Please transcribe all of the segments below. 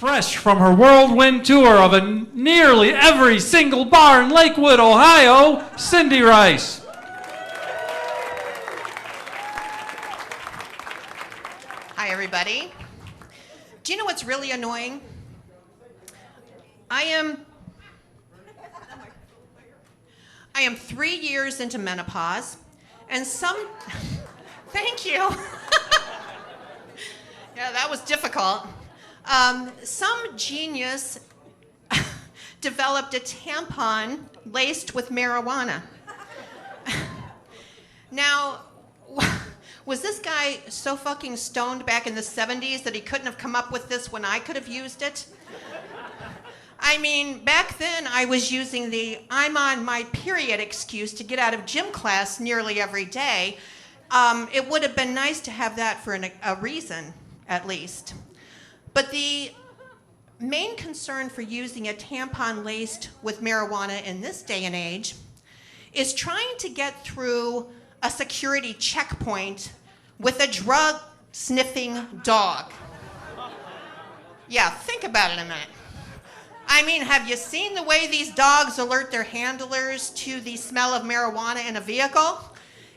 Fresh from her whirlwind tour of nearly every single bar in Lakewood, Ohio, Cyndi Rice. Hi, everybody. Do you know what's really annoying? I am 3 years into menopause, and thank you. Yeah, that was difficult. Some genius developed a tampon laced with marijuana. Now, was this guy so fucking stoned back in the 70s that he couldn't have come up with this when I could have used it? I mean, back then I was using the I'm on my period excuse to get out of gym class nearly every day. It would have been nice to have that for a reason, at least. But the main concern for using a tampon laced with marijuana in this day and age is trying to get through a security checkpoint with a drug-sniffing dog. Yeah, think about it a minute. I mean, have you seen the way these dogs alert their handlers to the smell of marijuana in a vehicle?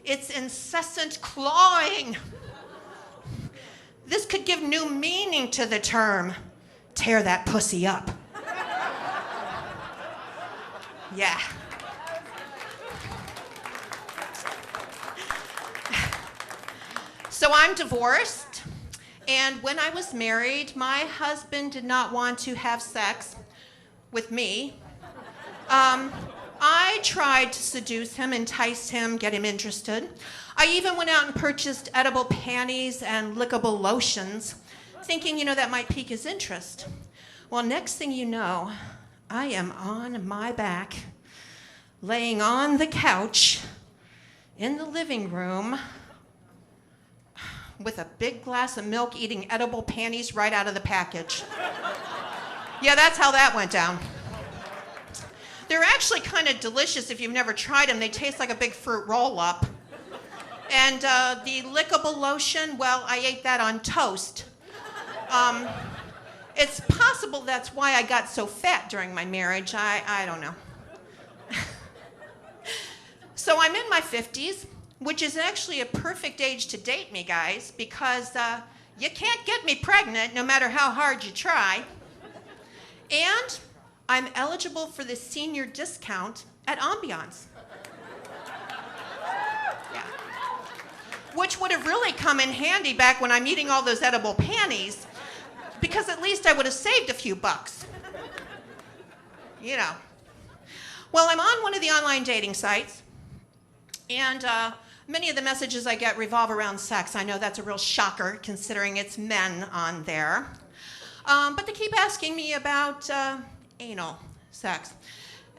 It's incessant clawing. This could give new meaning to the term, tear that pussy up. Yeah. So I'm divorced, and when I was married, my husband did not want to have sex with me. I tried to seduce him, entice him, get him interested. I even went out and purchased edible panties and lickable lotions, thinking, that might pique his interest. Well, next thing you know, I am on my back, laying on the couch in the living room with a big glass of milk, eating edible panties right out of the package. Yeah, that's how that went down. They're actually kind of delicious if you've never tried them. They taste like a big fruit roll-up. And the lickable lotion, well, I ate that on toast. It's possible that's why I got so fat during my marriage. I don't know. So I'm in my 50s, which is actually a perfect age to date me, guys, because you can't get me pregnant no matter how hard you try. And I'm eligible for the senior discount at Ambiance. Yeah. Which would have really come in handy back when I'm eating all those edible panties, because at least I would have saved a few bucks. Well, I'm on one of the online dating sites, and many of the messages I get revolve around sex. I know that's a real shocker, considering it's men on there. But they keep asking me about anal sex.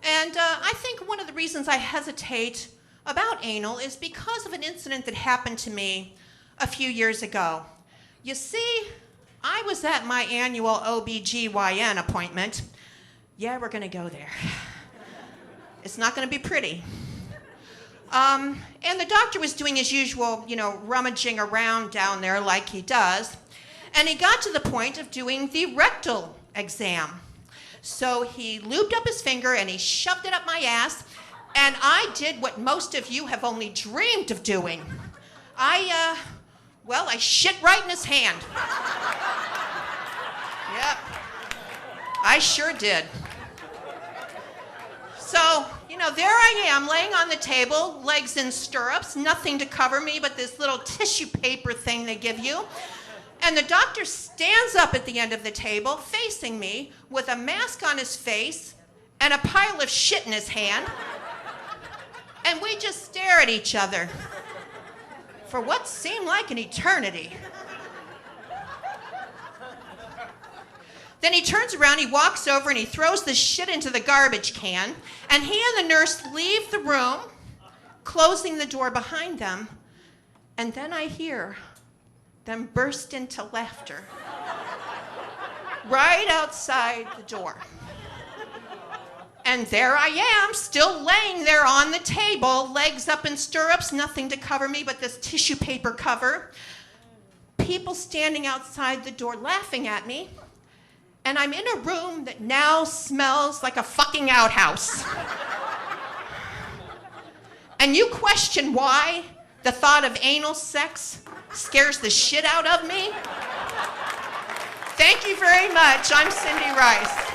And I think one of the reasons I hesitate about anal is because of an incident that happened to me a few years ago. You see, I was at my annual OBGYN appointment. Yeah, we're gonna go there. It's not gonna be pretty. And the doctor was doing his usual, rummaging around down there like he does. And he got to the point of doing the rectal exam. So he lubed up his finger and he shoved it up my ass, and I did what most of you have only dreamed of doing. I shit right in his hand. Yep, I sure did. So, there I am, laying on the table, legs in stirrups, nothing to cover me but this little tissue paper thing they give you. And the doctor stands up at the end of the table, facing me, with a mask on his face and a pile of shit in his hand. And we just stare at each other for what seemed like an eternity. Then he turns around, he walks over, and he throws the shit into the garbage can, and he and the nurse leave the room, closing the door behind them, and then I hear them burst into laughter right outside the door. And there I am, still laying there on the table, legs up in stirrups, nothing to cover me but this tissue paper cover. People standing outside the door laughing at me. and I'm in a room that now smells like a fucking outhouse. And you question why the thought of anal sex scares the shit out of me? Thank you very much. I'm Cyndi Rice.